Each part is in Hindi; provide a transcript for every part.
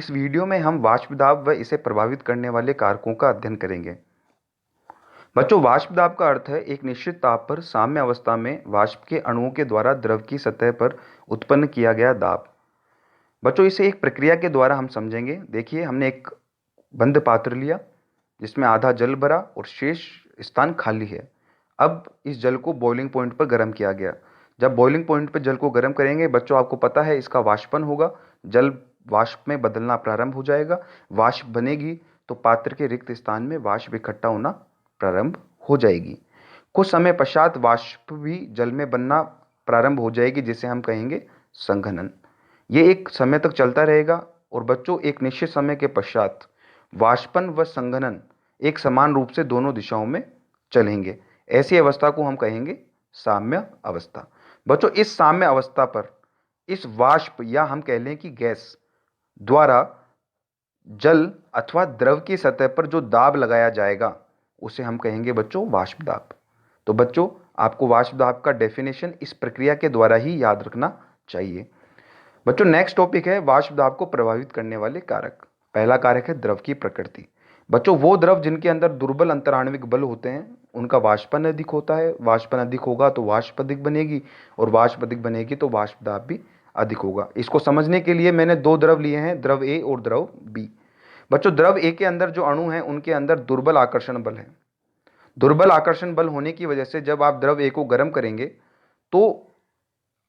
इस वीडियो में हम वाष्प दाब व इसे प्रभावित करने वाले कारकों का अध्ययन करेंगे। बच्चों, वाष्प दाब का अर्थ है एक निश्चित ताप पर साम्य अवस्था में वाष्प के अणुओं के द्वारा द्रव की सतह पर उत्पन्न किया गया दाब। बच्चों, इसे एक प्रक्रिया के द्वारा हम समझेंगे। देखिए, हमने एक बंद पात्र लिया जिसमें आधा जल भरा और शेष स्थान खाली है। अब इस जल को बॉइलिंग पॉइंट पर गर्म किया गया। जब बॉइलिंग पॉइंट पर जल को गर्म करेंगे बच्चों, आपको पता है इसका वाष्पन होगा। जल वाष्प में बदलना प्रारंभ हो जाएगा। वाष्प बनेगी तो पात्र के रिक्त स्थान में वाष्प इकट्ठा होना प्रारंभ हो जाएगी। कुछ समय पश्चात वाष्प भी जल में बनना प्रारंभ हो जाएगी, जिसे हम कहेंगे संघनन। ये एक समय तक चलता रहेगा और बच्चों, एक निश्चित समय के पश्चात वाष्पन व संघनन एक समान रूप से दोनों दिशाओं में चलेंगे। ऐसी अवस्था को हम कहेंगे साम्य अवस्था। बच्चों, इस साम्य अवस्था पर इस वाष्प या हम कह लें कि गैस द्वारा जल अथवा द्रव की सतह पर जो दाब लगाया जाएगा उसे हम कहेंगे बच्चों वाष्प दाब। तो बच्चों, आपको वाष्प दाब का डेफिनेशन इस प्रक्रिया के द्वारा ही याद रखना चाहिए। बच्चों, नेक्स्ट टॉपिक है वाष्प दाब को प्रभावित करने वाले कारक। पहला कारक है द्रव की प्रकृति। बच्चों, वो द्रव जिनके अंदर दुर्बल अंतराण्विक बल होते हैं उनका वाष्पन अधिक होता है। वाष्पन अधिक होगा तो वाष्प अधिक बनेगी और वाष्प अधिक बनेगी तो वाष्प दाब भी अधिक होगा। इसको समझने के लिए मैंने दो द्रव लिए हैं, द्रव ए और द्रव बी। बच्चों, द्रव ए के अंदर जो अणु हैं उनके अंदर दुर्बल आकर्षण बल है। दुर्बल आकर्षण बल होने की वजह से जब आप द्रव ए को गर्म करेंगे तो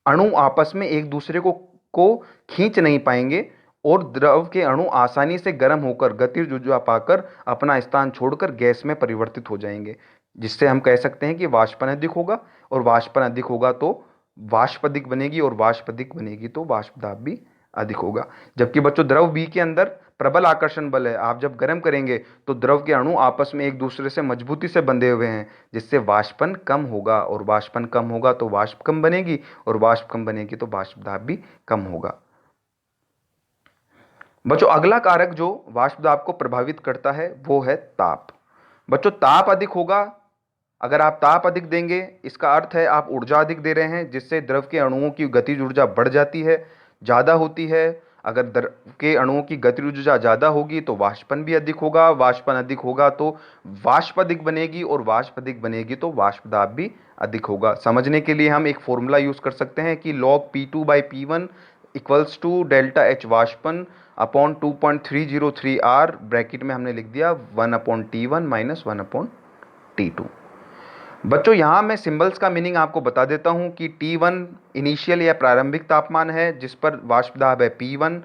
अणु आपस में एक दूसरे को खींच नहीं पाएंगे और द्रव के अणु आसानी से गर्म होकर गतिज ऊर्जा पाकर अपना स्थान छोड़कर गैस में परिवर्तित हो जाएंगे, जिससे हम कह सकते हैं कि वाष्पन अधिक होगा और वाष्पन अधिक होगा तो वाष्प अधिक बनेगी और वाष्प अधिक बनेगी तो वाष्प दाब भी अधिक होगा। जबकि बच्चों, द्रव बी के अंदर प्रबल आकर्षण बल है। आप जब गर्म करेंगे तो द्रव के अणु आपस में एक दूसरे से मजबूती से बंधे हुए हैं, जिससे वाष्पन कम होगा और वाष्पन कम होगा तो वाष्प कम बनेगी और वाष्प कम बनेगी तो वाष्प दाब भी कम होगा। बच्चों, अगला कारक जो वाष्प दाब को प्रभावित करता है वो है ताप। बच्चों, ताप अधिक होगा। अगर आप ताप अधिक देंगे इसका अर्थ है आप ऊर्जा अधिक दे रहे हैं, जिससे द्रव के अणुओं की गतिज ऊर्जा बढ़ जाती है, ज़्यादा होती है। अगर द्रव के अणुओं की गतिज ऊर्जा ज़्यादा होगी तो वाष्पन भी अधिक होगा। वाष्पन अधिक होगा तो वाष्प अधिक बनेगी और वाष्प अधिक बनेगी तो वाष्प दाब भी अधिक होगा। समझने के लिए हम एक फॉर्मूला यूज कर सकते हैं कि log P2/P1 equals to delta H वाष्पन अपॉन 2.303 आर, ब्रैकेट में हमने लिख दिया 1/T1 माइनस 1/T2। बच्चों, यहां मैं सिंबल्स का मीनिंग आपको बता देता हूं कि T1 इनिशियल या प्रारंभिक तापमान है जिस पर वाष्प दाब है P1।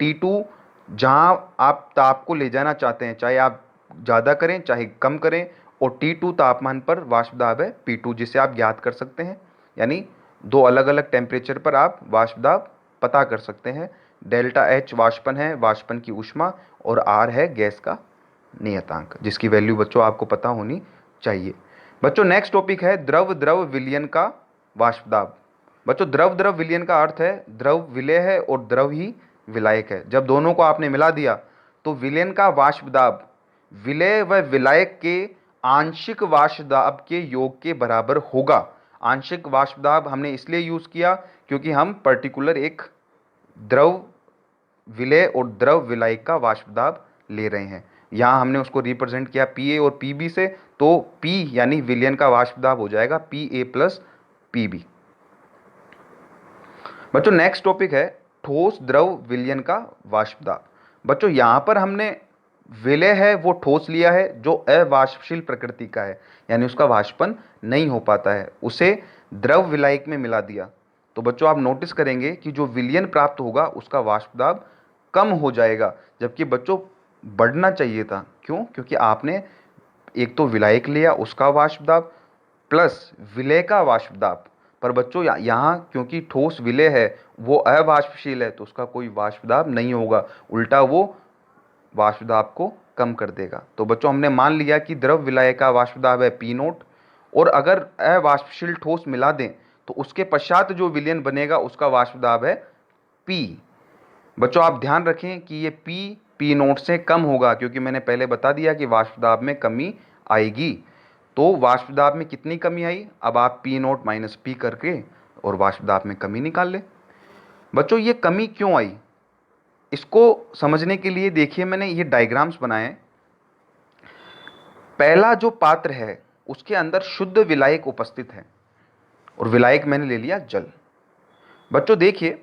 T2 जहां आप ताप को ले जाना चाहते हैं, चाहे आप ज़्यादा करें चाहे कम करें, और T2 तापमान पर वाष्प दाब है P2, जिसे आप ज्ञात कर सकते हैं। यानी दो अलग अलग टेम्परेचर पर आप वाष्प दाब पता कर सकते हैं। डेल्टा एच वाष्पन है, वाष्पन की ऊष्मा, और आर है गैस का नियतांक, जिसकी वैल्यू बच्चों आपको पता होनी चाहिए। बच्चों, नेक्स्ट टॉपिक है द्रव द्रव विलयन का वाष्प दाब। बच्चों, द्रव द्रव विलयन का अर्थ है द्रव विलय है और द्रव ही विलायक है। जब दोनों को आपने मिला दिया तो विलयन का वाष्प दाब विलय व विलायक के आंशिक वाष्प दाब के योग के बराबर होगा। आंशिक वाष्प दाब हमने इसलिए यूज किया क्योंकि हम पर्टिकुलर एक द्रव विलय और द्रव विलायक का वाष्प दाब ले रहे हैं। यहां हमने उसको रिप्रेजेंट किया Pa और Pb से, तो P यानी विलयन का वाष्प दाब हो जाएगा Pa प्लस Pb। बच्चों, नेक्स्ट टॉपिक है ठोस द्रव विलयन का वाष्प दाब। बच्चों, यहां पर हमने विलय है वो ठोस लिया है जो अवाष्पशील प्रकृति का है, यानी उसका वाष्पन नहीं हो पाता है, उसे द्रव विलायक में मिला दिया। तो बच्चों, आप नोटिस करेंगे कि जो विलयन प्राप्त होगा उसका वाष्प दाब कम हो जाएगा, जबकि बच्चों बढ़ना चाहिए था। क्यों? क्योंकि आपने एक तो विलायक लिया उसका वाष्प दाब प्लस विलय का वाष्प दाब। पर बच्चों, यहाँ क्योंकि ठोस विलय है वो अवाष्पशील है तो उसका कोई वाष्प दाब नहीं होगा, उल्टा वो वाष्प दाब को कम कर देगा। तो बच्चों, हमने मान लिया कि द्रव विलय का वाष्प दाब है P नोट, और अगर अवाष्पशील ठोस मिला दें तो उसके पश्चात जो विलयन बनेगा उसका वाष्प दाब है P। बच्चों, आप ध्यान रखें कि ये P नोट से कम होगा, क्योंकि मैंने पहले बता दिया कि वाष्प दाब में कमी आएगी। तो वाष्प दाब में कितनी कमी आई, अब आप P नोट माइनस P करके और वाष्प दाब में कमी निकाल लें। बच्चों, ये कमी क्यों आई? इसको समझने के लिए देखिए मैंने ये डायग्राम्स बनाए हैं। पहला जो पात्र है उसके अंदर शुद्ध विलायक उपस्थित है और विलायक मैंने ले लिया जल। बच्चों देखिए,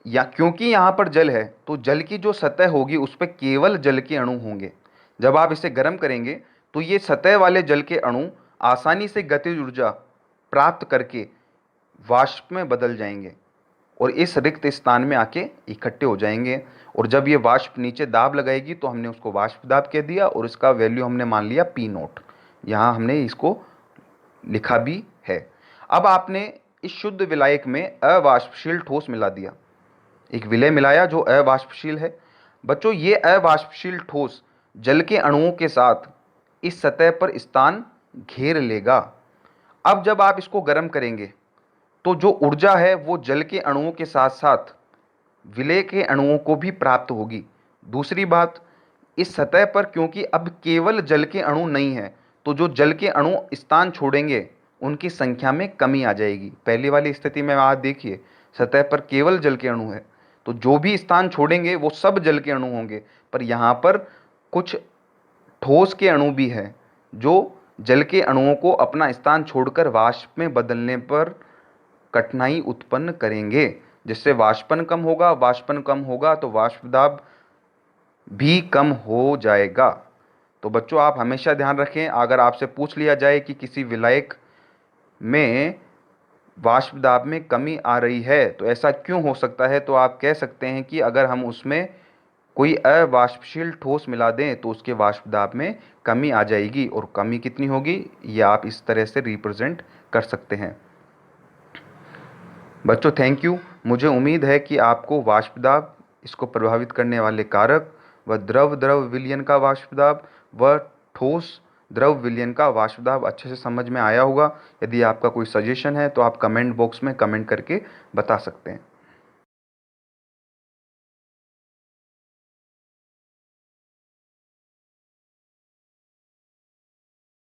या क्योंकि यहाँ पर जल है तो जल की जो सतह होगी उस पर केवल जल के अणु होंगे। जब आप इसे गर्म करेंगे तो ये सतह वाले जल के अणु आसानी से गतिज ऊर्जा प्राप्त करके वाष्प में बदल जाएंगे और इस रिक्त स्थान में आके इकट्ठे हो जाएंगे। और जब ये वाष्प नीचे दाब लगाएगी तो हमने उसको वाष्प दाब कह दिया और इसका वैल्यू हमने मान लिया P0। यहाँ हमने इसको लिखा भी है। अब आपने इस शुद्ध विलायक में अवाष्पशील ठोस मिला दिया, एक विलय मिलाया जो अवाष्पशील है। बच्चों ये अवाष्पशील ठोस जल के अणुओं के साथ इस सतह पर स्थान घेर लेगा। अब जब आप इसको गर्म करेंगे तो जो ऊर्जा है वो जल के अणुओं के साथ साथ विलय के अणुओं को भी प्राप्त होगी। दूसरी बात, इस सतह पर क्योंकि अब केवल जल के अणु नहीं है तो जो जल के अणु स्थान छोड़ेंगे उनकी संख्या में कमी आ जाएगी। पहली वाली स्थिति में आप देखिए सतह पर केवल जल के अणु है तो जो भी स्थान छोड़ेंगे वो सब जल के अणु होंगे, पर यहाँ पर कुछ ठोस के अणु भी हैं जो जल के अणुओं को अपना स्थान छोड़कर वाष्प में बदलने पर कठिनाई उत्पन्न करेंगे, जिससे वाष्पन कम होगा तो वाष्प दाब भी कम हो जाएगा। तो बच्चों आप हमेशा ध्यान रखें, अगर आपसे पूछ लिया जाए कि किसी विलायक में वाष्प दाब में कमी आ रही है तो ऐसा क्यों हो सकता है, तो आप कह सकते हैं कि अगर हम उसमें कोई अवाष्पशील ठोस मिला दें तो उसके वाष्प दाब में कमी आ जाएगी। और कमी कितनी होगी ये आप इस तरह से रिप्रेजेंट कर सकते हैं। बच्चों थैंक यू। मुझे उम्मीद है कि आपको वाष्प दाब, इसको प्रभावित करने वाले कारक व द्रव द्रव विलयन का वाष्प दाब व ठोस द्रव विलयन का वाष्प दाब अच्छे से समझ में आया होगा। यदि आपका कोई सजेशन है तो आप कमेंट बॉक्स में कमेंट करके बता सकते हैं।